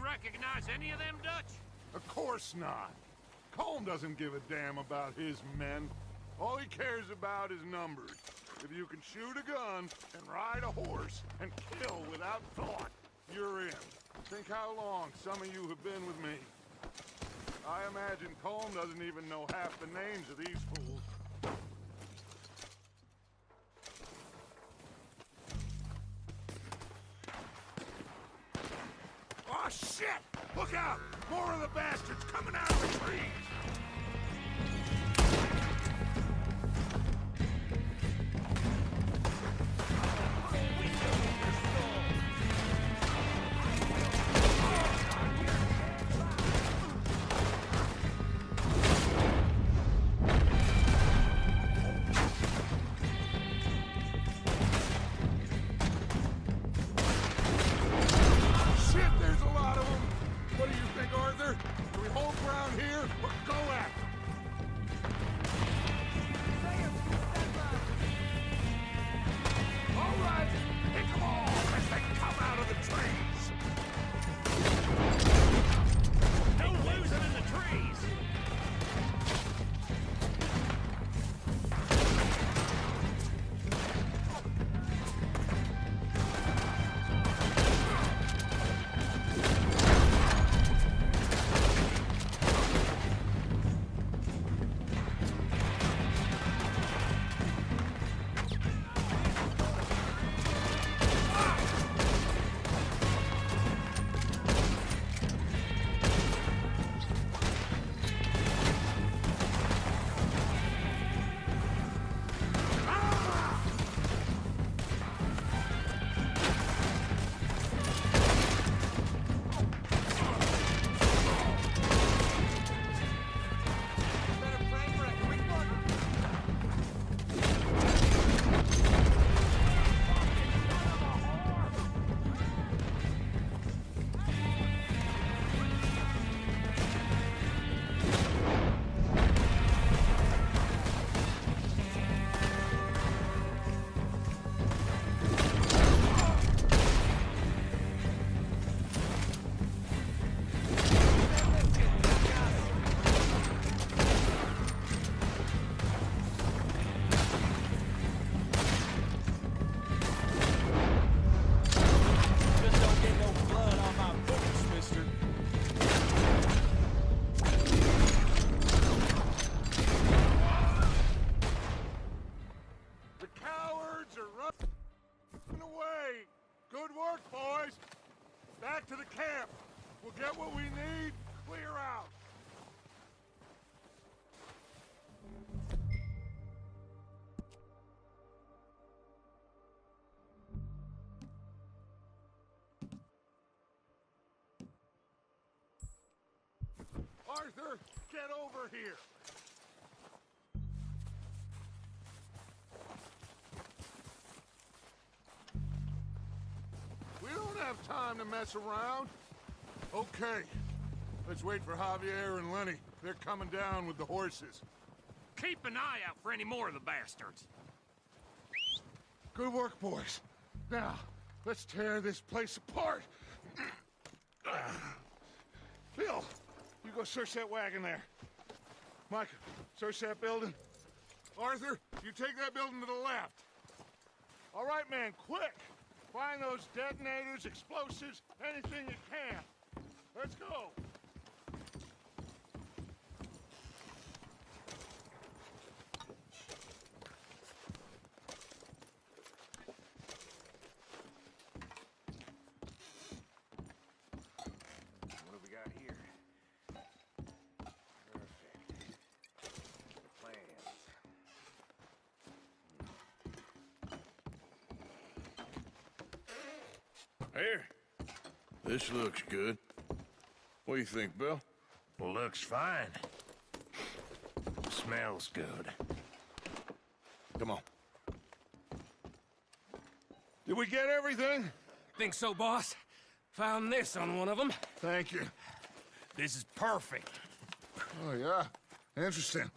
recognize any of them, Dutch? Of course not. Colm doesn't give a damn about his men. All he cares about is numbers. If you can shoot a gun and ride a horse and kill without thought, you're in. Think how long some of you have been with me. I imagine Colm doesn't even know half the names of these fools. Oh, shit! Look out! More of the bastards coming out of the trees! Back to the camp. We'll get what we need, clear out. Arthur, get over here. We don't have time to mess around. Okay. Let's wait for Javier and Lenny. They're coming down with the horses. Keep an eye out for any more of the bastards. Good work, boys. Now, let's tear this place apart. Bill, you go search that wagon there. Mike, search that building. Arthur, you take that building to the left. All right, man, quick. Find those detonators, explosives, anything you can. Let's go. What have we got here? Perfect. The plans. Here. This looks good. What do you think, Bill? Looks fine. Smells good. Come on. Did we get everything? Think so, boss? Found this on one of them. Thank you. This is perfect. Oh, yeah? Interesting.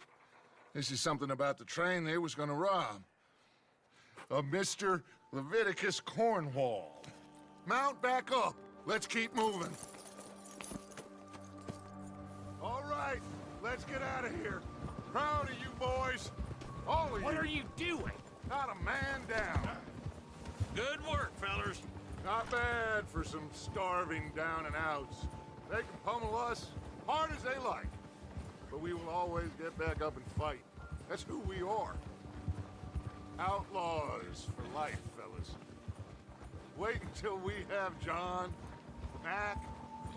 This is something about the train they was gonna rob. Of Mr. Leviticus Cornwall. Mount back up. Let's keep moving. right, let's get out of here. Proud of you boys. All of you. What are you doing? Not a man down. Good work, fellers. Not bad for some starving down and outs. They can pummel us hard as they like. But we will always get back up and fight. That's who we are. Outlaws for life, fellas. Wait until we have John, Mac,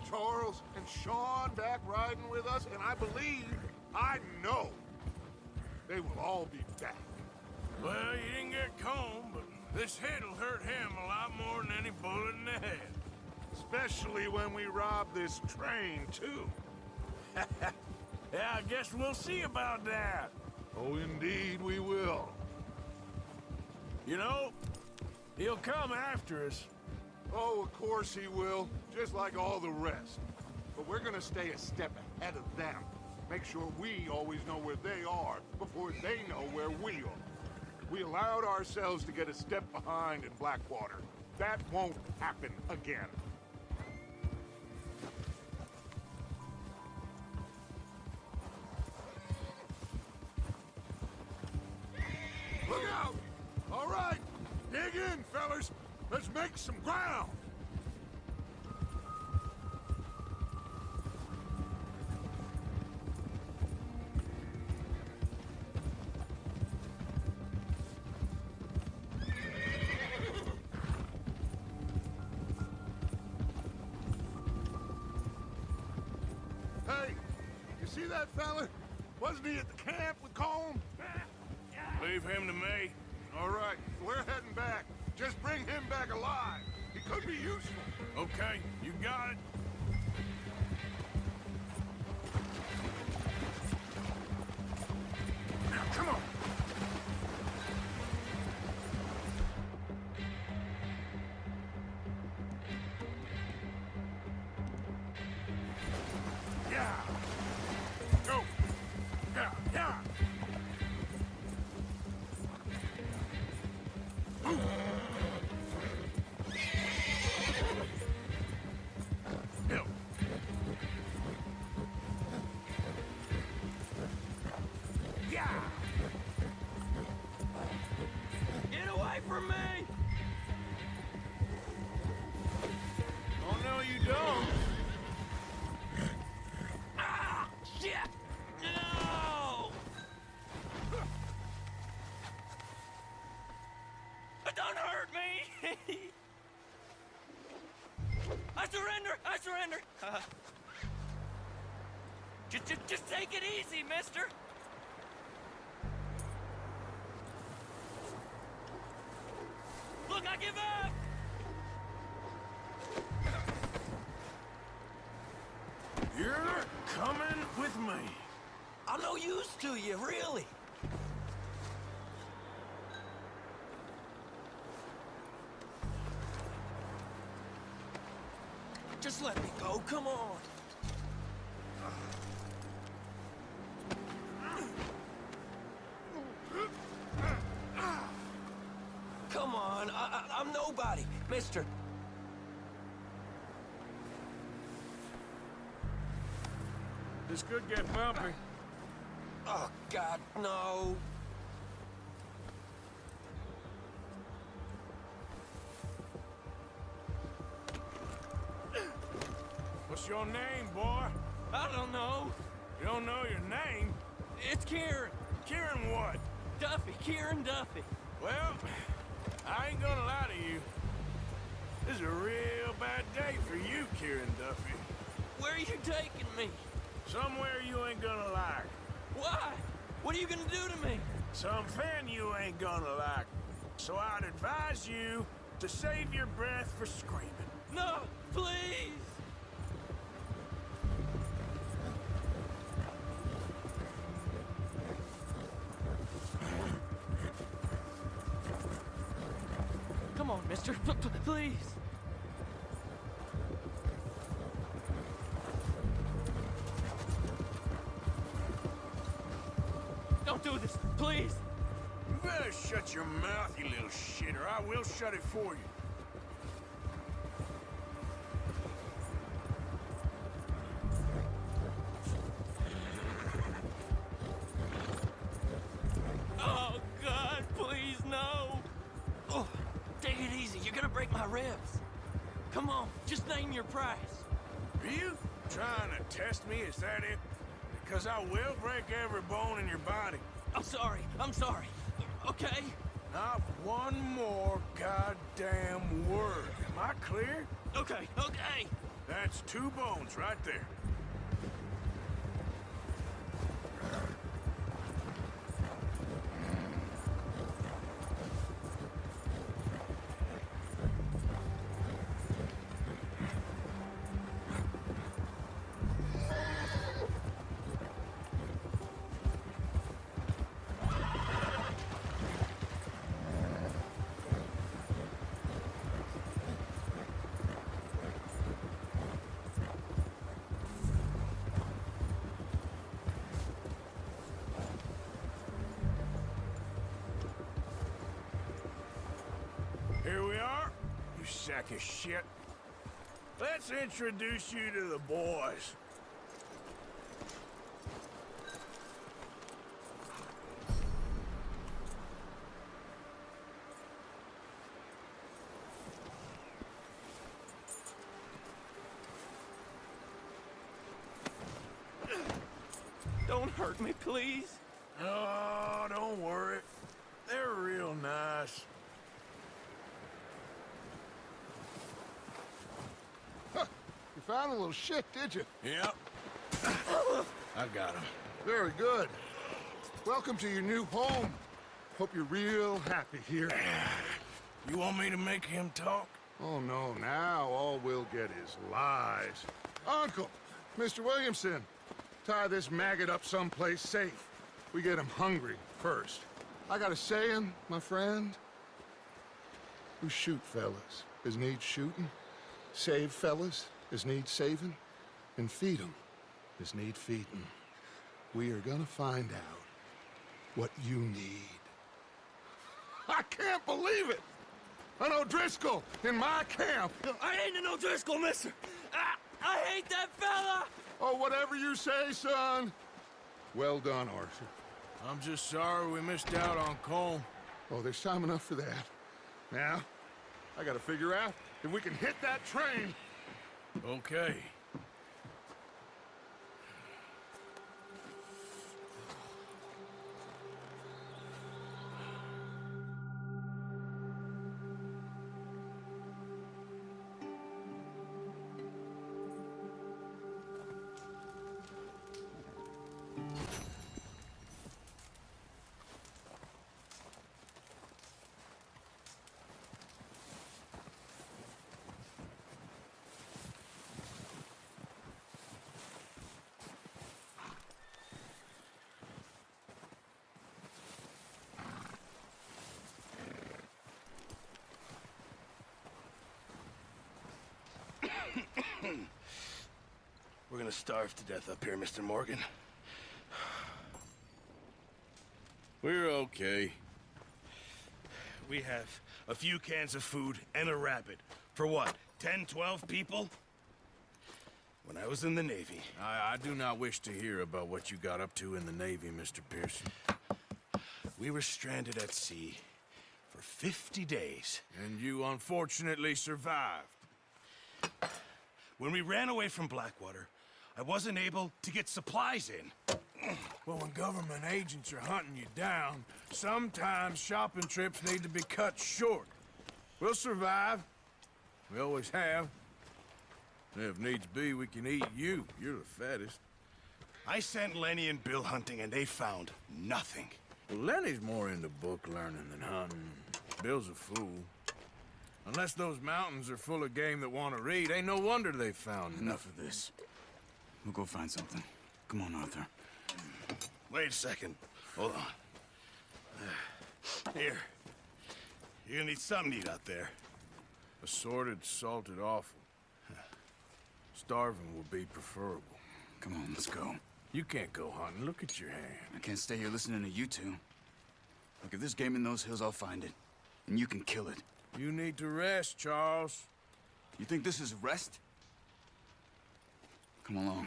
Charles, and Sean back riding with us, and I know, they will all be back. Well, you didn't get Colm, but this hit'll hurt him a lot more than any bullet in the head. Especially when we rob this train, too. Yeah, I guess we'll see about that. Oh, indeed we will. You know, he'll come after us. Oh, of course he will, just like all the rest. But we're gonna stay a step ahead of them. Make sure we always know where they are before they know where we are. We allowed ourselves to get a step behind in Blackwater. That won't happen again. Look out! All right, dig in, fellas. Let's make some ground. Hey, you see that fella? Wasn't he at the camp with Colm? Leave him to me. All right, we're heading back. Just bring him back alive. He could be useful. Okay, you got it. Now, come on. Yeah. Go. Yeah, yeah. Hill. Yeah. Get away from me! Oh, no, you don't. Ah! Shit! No! Don't hurt me! I surrender! I surrender! Just take it easy, mister! Look, I give up! You're coming with me. I'm no use to you, really. Just let me go, come on. Come on, I'm nobody, mister. This could get bumpy. Oh, God, no. What's your name, boy? I don't know. You don't know your name? It's Kieran. Kieran what? Duffy, Kieran Duffy. Well, I ain't gonna lie to you. This is a real bad day for you, Kieran Duffy. Where are you taking me? Somewhere you ain't gonna like. Why? What are you gonna do to me? Something you ain't gonna like. So I'd advise you to save your breath for screaming. No, please! Come on, mister. Please. Don't do this, please. You better shut your mouth, you little shit, or I will shut it for you. ribs. Come on, just name your price. Are you trying to test me? Is that it? Because I will break every bone in your body. I'm sorry. Okay? Not one more goddamn word. Am I clear? Okay. That's 2 bones right there. Here we are, you sack of shit. Let's introduce you to the boys. Don't hurt me, please. Oh, don't worry. They're real nice. You found a little shit, did you? Yep. I got him. Very good. Welcome to your new home. Hope you're real happy here. You want me to make him talk? Oh, no, now all we'll get is lies. Uncle, Mr. Williamson, tie this maggot up someplace safe. We get him hungry first. I got a saying, my friend. We shoot fellas as need shooting, save fellas as need saving, and feed 'em as need feeding. We are gonna find out what you need. I can't believe it! An O'Driscoll in my camp! I ain't an O'Driscoll, mister. I hate that fella. Oh, whatever you say, son. Well done, Arthur. I'm just sorry we missed out on Colm. Oh, there's time enough for that. Now, I gotta figure out if we can hit that train. Okay. We're gonna starve to death up here, Mr. Morgan. We're okay. We have a few cans of food and a rabbit. For what, 10, 12 people? When I was in the Navy... I do not wish to hear about what you got up to in the Navy, Mr. Pearson. We were stranded at sea for 50 days. And you unfortunately survived. When we ran away from Blackwater, I wasn't able to get supplies in. Well, when government agents are hunting you down, sometimes shopping trips need to be cut short. We'll survive. We always have. And if needs be, we can eat you. You're the fattest. I sent Lenny and Bill hunting, and they found nothing. Well, Lenny's more into book learning than hunting. Bill's a fool. Unless those mountains are full of game that want to read, ain't no wonder they found Enough of this. We'll go find something. Come on, Arthur. Wait a second. Hold on. Here. You're gonna need something to eat out there. Assorted, salted offal. Starving will be preferable. Come on, let's go. You can't go hunting. Look at your hand. I can't stay here listening to you two. Look, if there's game in those hills, I'll find it. And you can kill it. You need to rest, Charles. You think this is rest? Come along.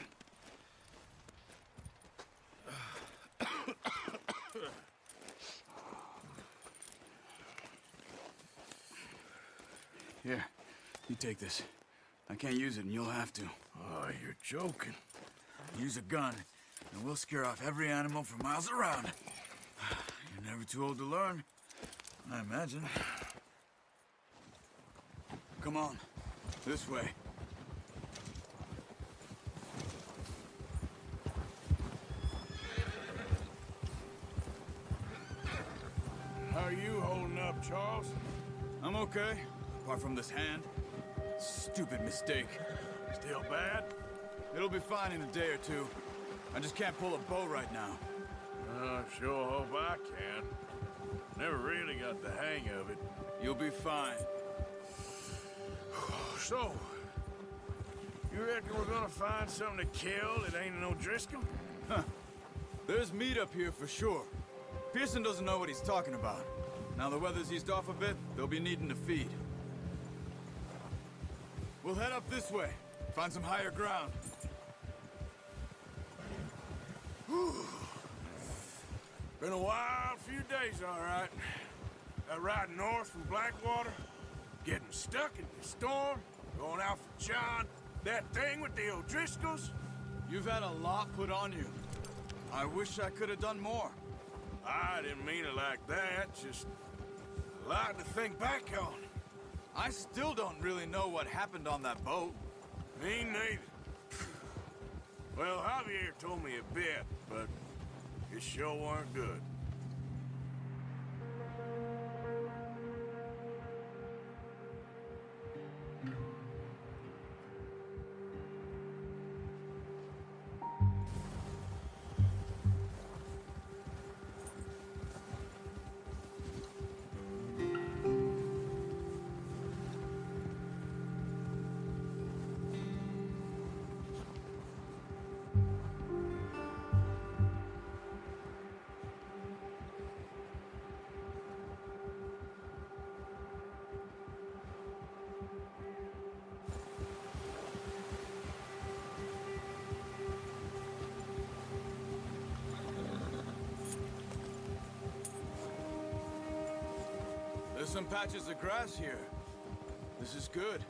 Here, You take this. I can't use it, and you'll have to. Oh, you're joking. Use a gun, and we'll scare off every animal for miles around. You're never too old to learn, I imagine. Come on. This way. How are you holding up, Charles? I'm okay, apart from this hand. Stupid mistake. Still bad? It'll be fine in a day or two. I just can't pull a bow right now. I sure hope I can. Never really got the hang of it. You'll be fine. So, you reckon we're gonna find something to kill that ain't no Driscoll? There's meat up here for sure. Pearson doesn't know what he's talking about. Now the weather's eased off a bit, they'll be needing to feed. We'll head up this way. Find some higher ground. Been a wild few days, all right. That ride north from Blackwater, getting stuck in the storm, going out for John, that thing with the O'Driscolls. You've had a lot put on you. I wish I could have done more. I didn't mean it like that, just a lot to think back on. I still don't really know what happened on that boat. Me neither. Well, Javier told me a bit, but it sure weren't good. There's some patches of grass here. This is good.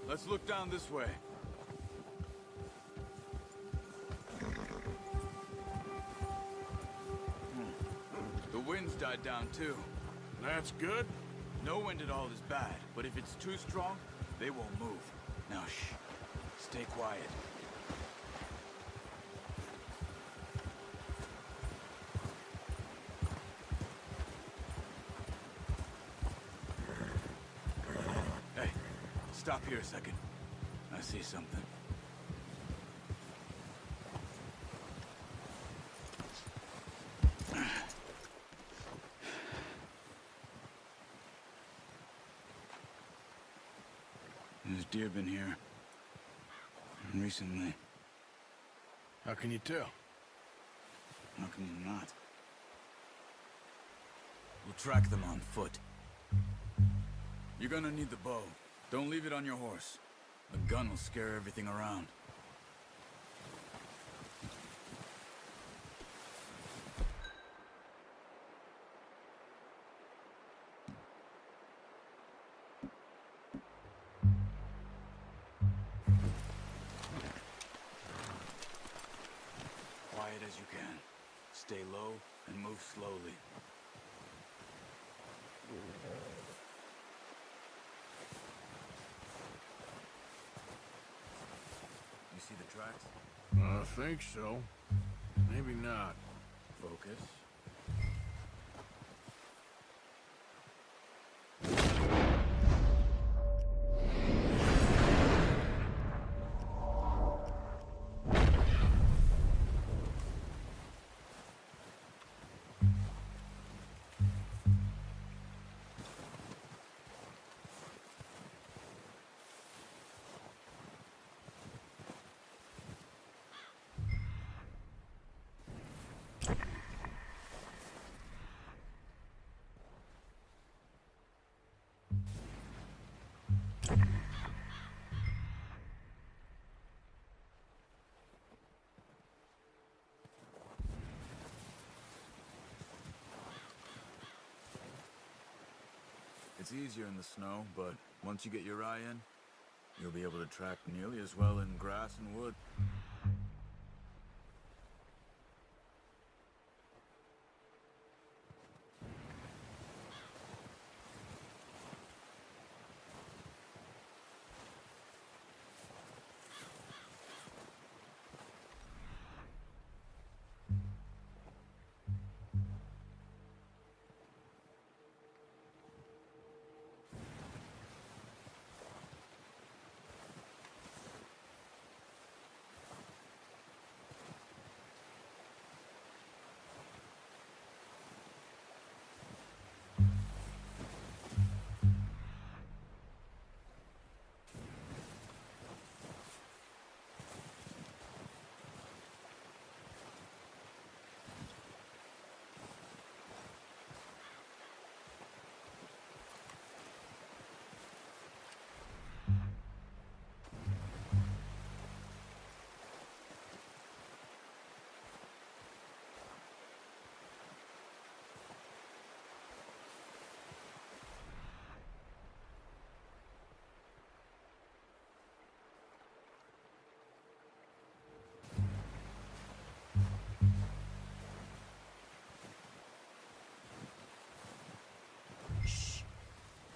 Let's look down this way. The wind's died down too. That's good. No wind at all is bad, but if it's too strong, they won't move. Now shh. Stay quiet. Hey, stop here a second. I see something. There's deer been here. Recently. How can you tell? How can you not? We'll track them on foot. You're gonna need the bow. Don't leave it on your horse. The gun will scare everything around. Quiet as you can. Stay low and move slowly. You see the tracks? I think so. Maybe not. Focus. It's easier in the snow, but once you get your eye in, you'll be able to track nearly as well in grass and wood.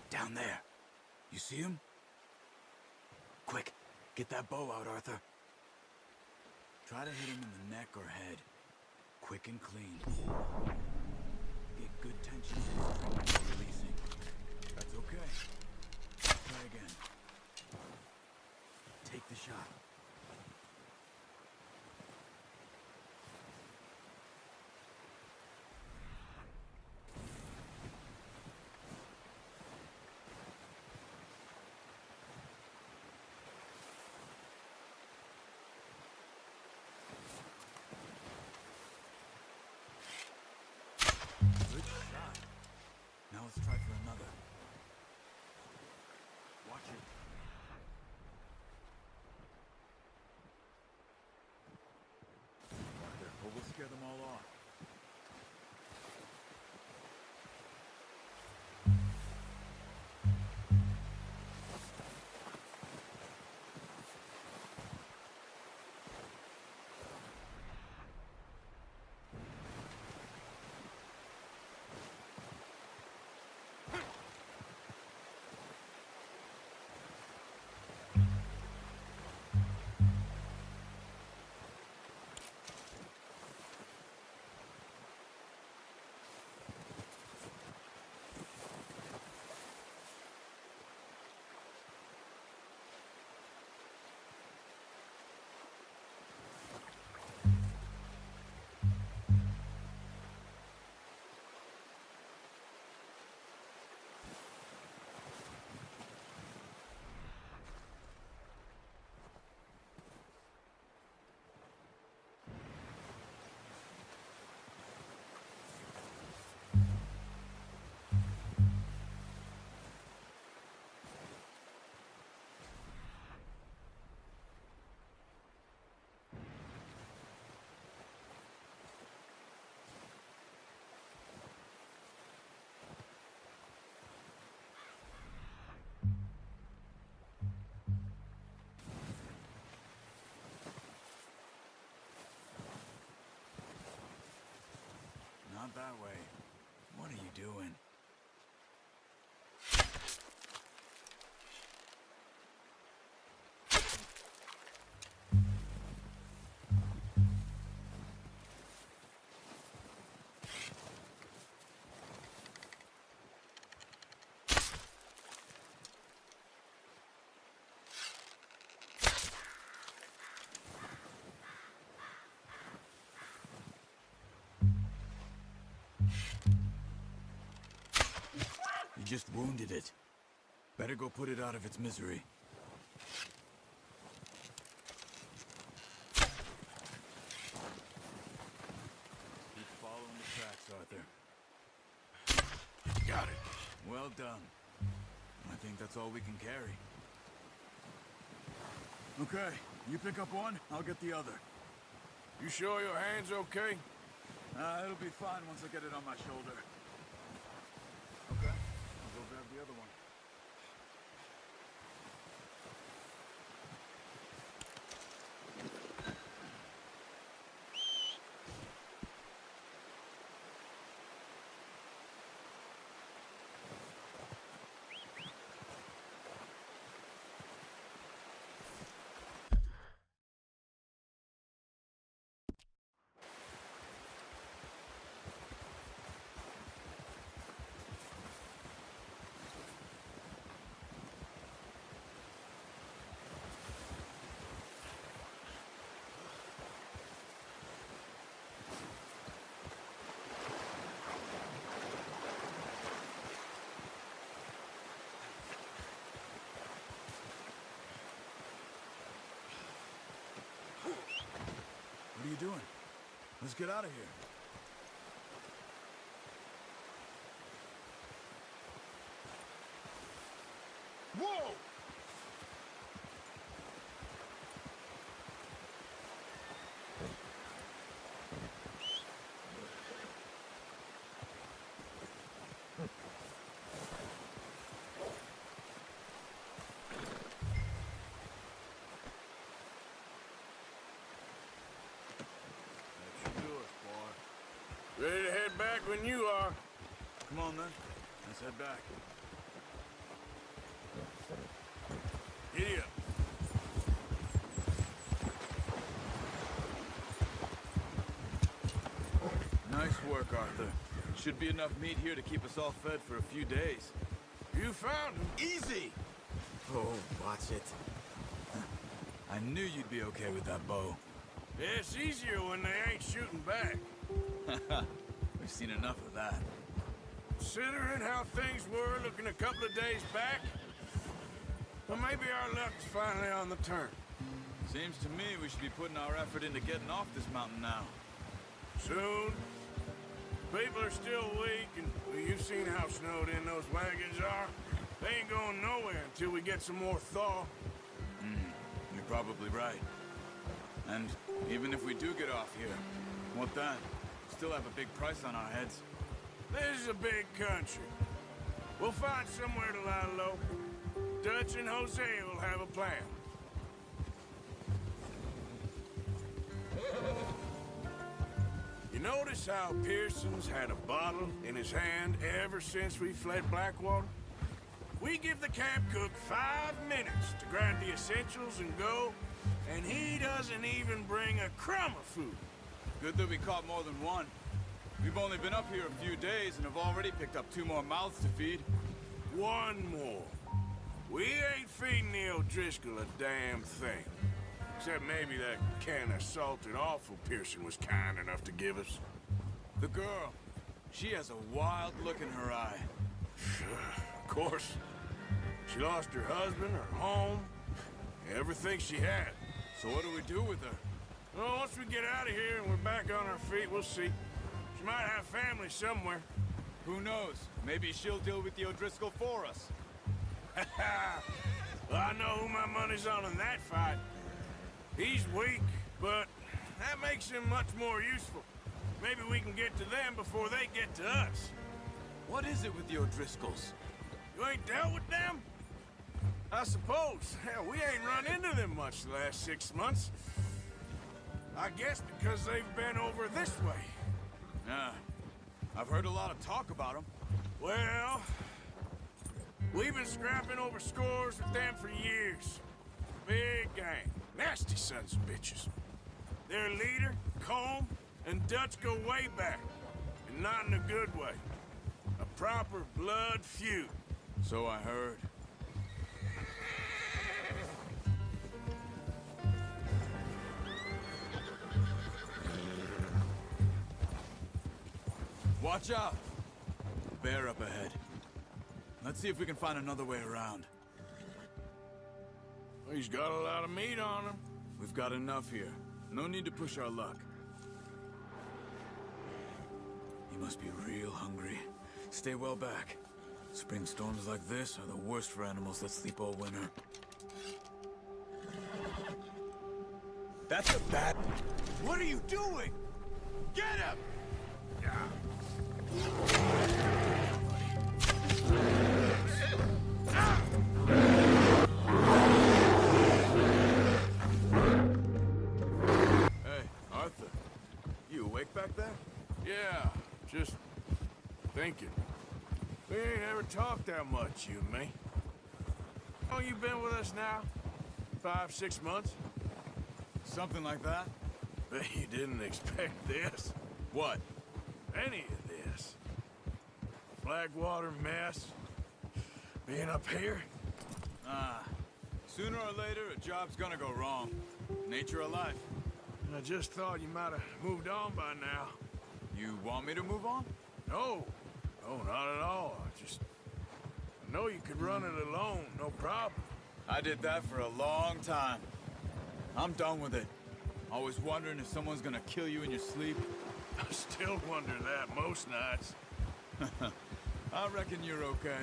Down there. You see him? Quick, get that bow out, Arthur. Try to hit him in the neck or head. Quick and clean. Get good tension in his string before releasing. That's okay. Try again. Take the shot. Good shot. Now let's try for another. Watch it. Arthur, we'll scare them all off. Not that way. What are you doing? You just wounded it. Better go put it out of its misery. Keep following the tracks, Arthur. Got it. Well done. I think that's all we can carry. Okay, you pick up one, I'll get the other. You sure your hand's okay? It'll be fine once I get it on my shoulder. Okay, I'll go grab the other one. are you doing? Let's get out of here. Whoa! That should do us, boy. Ready to head back when you are. Come on, then. Let's head back. Giddy up. Nice work, Arthur. Should be enough meat here to keep us all fed for a few days. You found him. Easy! Oh, watch it. I knew you'd be okay with that bow. Yeah, it's easier when they ain't shooting back. We've seen enough of that. Considering how things were looking a couple of days back, well, maybe our luck's finally on the turn. Seems to me we should be putting our effort into getting off this mountain now. Soon. People are still weak, and well, you've seen how snowed in those wagons are. They ain't going nowhere until we get some more thaw. You're probably right. And even if we do get off here, what then? Still have a big price on our heads. This is a big country. We'll find somewhere to lie low. Dutch and Jose will have a plan. You notice how Pearson's had a bottle in his hand ever since we fled Blackwater? We give the camp cook 5 minutes to grab the essentials and go, and he doesn't even bring a crumb of food. Good that we caught more than one. We've only been up here a few days and have already picked up 2 more mouths to feed. One more. We ain't feeding the O'Driscoll a damn thing. Except maybe that can of salted offal Pearson was kind enough to give us. The girl, she has a wild look in her eye. Of course. She lost her husband, her home, everything she had. So what do we do with her? Well, once we get out of here and we're back on our feet, we'll see. She might have family somewhere. Who knows? Maybe she'll deal with the O'Driscoll for us. Well, I know who my money's on in that fight. He's weak, but that makes him much more useful. Maybe we can get to them before they get to us. What is it with the O'Driscolls? You ain't dealt with them? I suppose. Hell, we ain't run into them much the last 6 months. I guess because they've been over this way. Yeah, I've heard a lot of talk about them. Well, we've been scrapping over scores with them for years. Big gang. Nasty sons of bitches. Their leader, Colm, and Dutch go way back. And not in a good way. A proper blood feud. So I heard. Watch out! Bear up ahead. Let's see if we can find another way around. He's got a lot of meat on him. We've got enough here. No need to push our luck. You must be real hungry. Stay well back. Spring storms like this are the worst for animals that sleep all winter. That's a bad... What are you doing? Get him! Hey, Arthur. You awake back there? Yeah, just thinking. We ain't ever talked that much, you and me. How long you been with us now? 5, 6 months? Something like that? Bet you didn't expect this. What? Any of this. Blackwater mess. Being up here. Sooner or later, a job's gonna go wrong. Nature of life. I just thought you might have moved on by now. You want me to move on? No. No, not at all. I know you could run it alone, no problem. I did that for a long time. I'm done with it. Always wondering if someone's gonna kill you in your sleep? I still wonder that most nights. I reckon you're okay.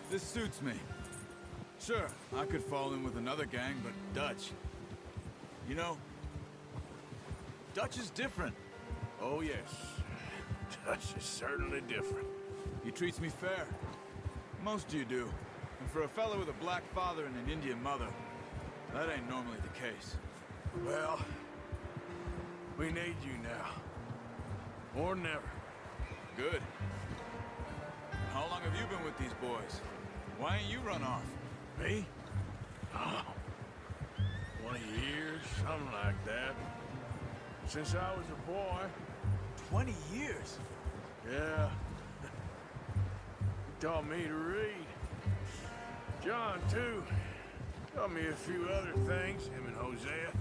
This suits me. Sure, I could fall in with another gang, but Dutch... You know, Dutch is different. Oh, yes. Dutch is certainly different. He treats me fair. Most of you do. And for a fellow with a black father and an Indian mother, that ain't normally the case. Well, we need you now. Or never. Good. How long have you been with these boys? Why ain't you run off? Me? Oh, 20 years, something like that. Since I was a boy. 20 years? Yeah. He taught me to read. John, too. Taught me a few other things, him and Hosea.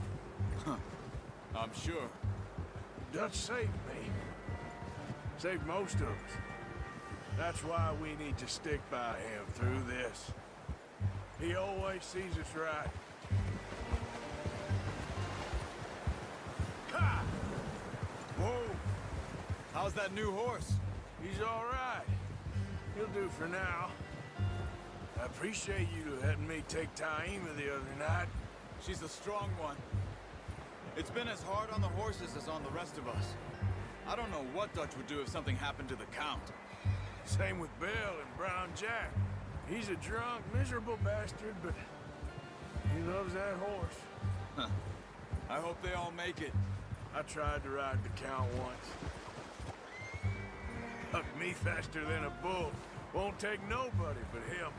I'm sure. Dutch saved me. Saved most of us. That's why we need to stick by him through this. He always sees us right. Ha! Whoa! How's that new horse? He's all right. He'll do for now. I appreciate you letting me take Taima the other night. She's a strong one. It's been as hard on the horses as on the rest of us. I don't know what Dutch would do if something happened to the Count. Same with Bill and Brown Jack. He's a drunk, miserable bastard, but he loves that horse. I hope they all make it. I tried to ride the Count once. Hucked me faster than a bull. Won't take nobody but him.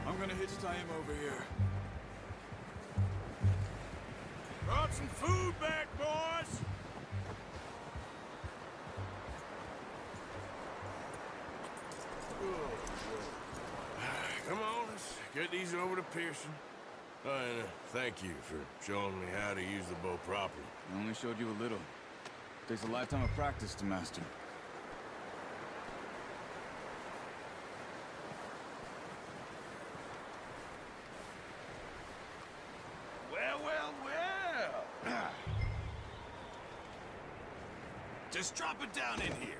I'm gonna hitch him over here. Brought some food back, boys! Come on, let's get these over to Pearson. Oh, and thank you for showing me how to use the bow properly. I only showed you a little. Takes a lifetime of practice to master. Well. Just drop it down in here.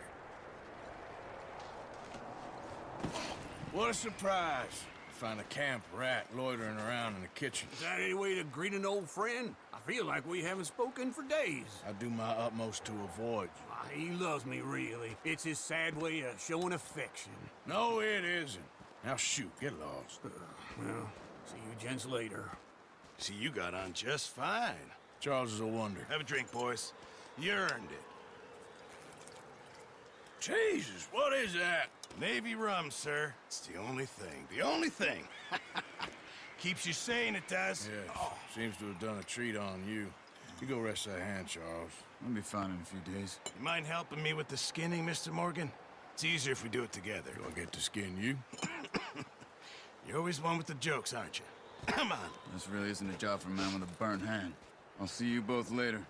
What a surprise. Find a camp rat loitering around in the kitchen. Is that any way to greet an old friend? I feel like we haven't spoken for days. I do my utmost to avoid you. Ah, he loves me, really. It's his sad way of showing affection. No, it isn't. Now shoot, get lost. Well, see you gents later. See, you got on just fine. Charles is a wonder. Have a drink, boys. You earned it. Jesus, what is that? Navy rum, sir. It's the only thing. The only thing. Keeps you sane, it does. Yes. Oh. Seems to have done a treat on you. You go rest that hand, Charles. I'll be fine in a few days. You mind helping me with the skinning, Mr. Morgan? It's easier if we do it together. Do I get to skin you? You're always one with the jokes, aren't you? Come on. This really isn't a job for a man with a burnt hand. I'll see you both later.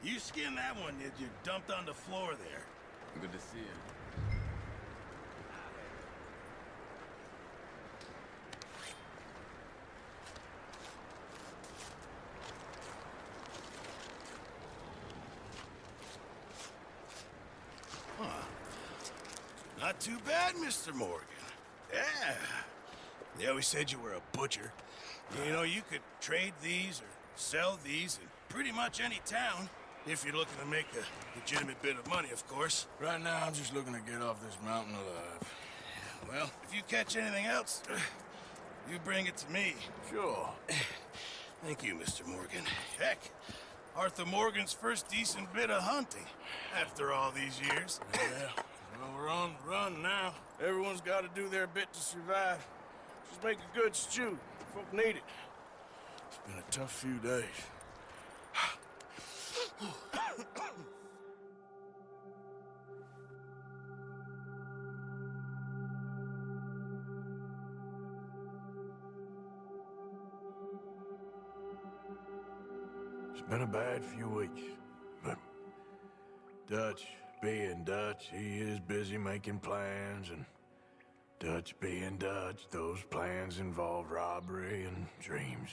You skinned that one you dumped on the floor there. Good to see you. Not too bad, Mr. Morgan. Yeah. They always said you were a butcher. You know, you could trade these or sell these in pretty much any town. If you're looking to make a legitimate bit of money, of course. Right now, I'm just looking to get off this mountain alive. Well, if you catch anything else, you bring it to me. Sure. Thank you, Mr. Morgan. Heck, Arthur Morgan's first decent bit of hunting after all these years. Yeah, well, we're on the run now. Everyone's got to do their bit to survive. Just make a good stew. Folk need it. It's been a tough few days. It's been a bad few weeks, but Dutch being Dutch, he is busy making plans, and Dutch being Dutch, those plans involve robbery and dreams.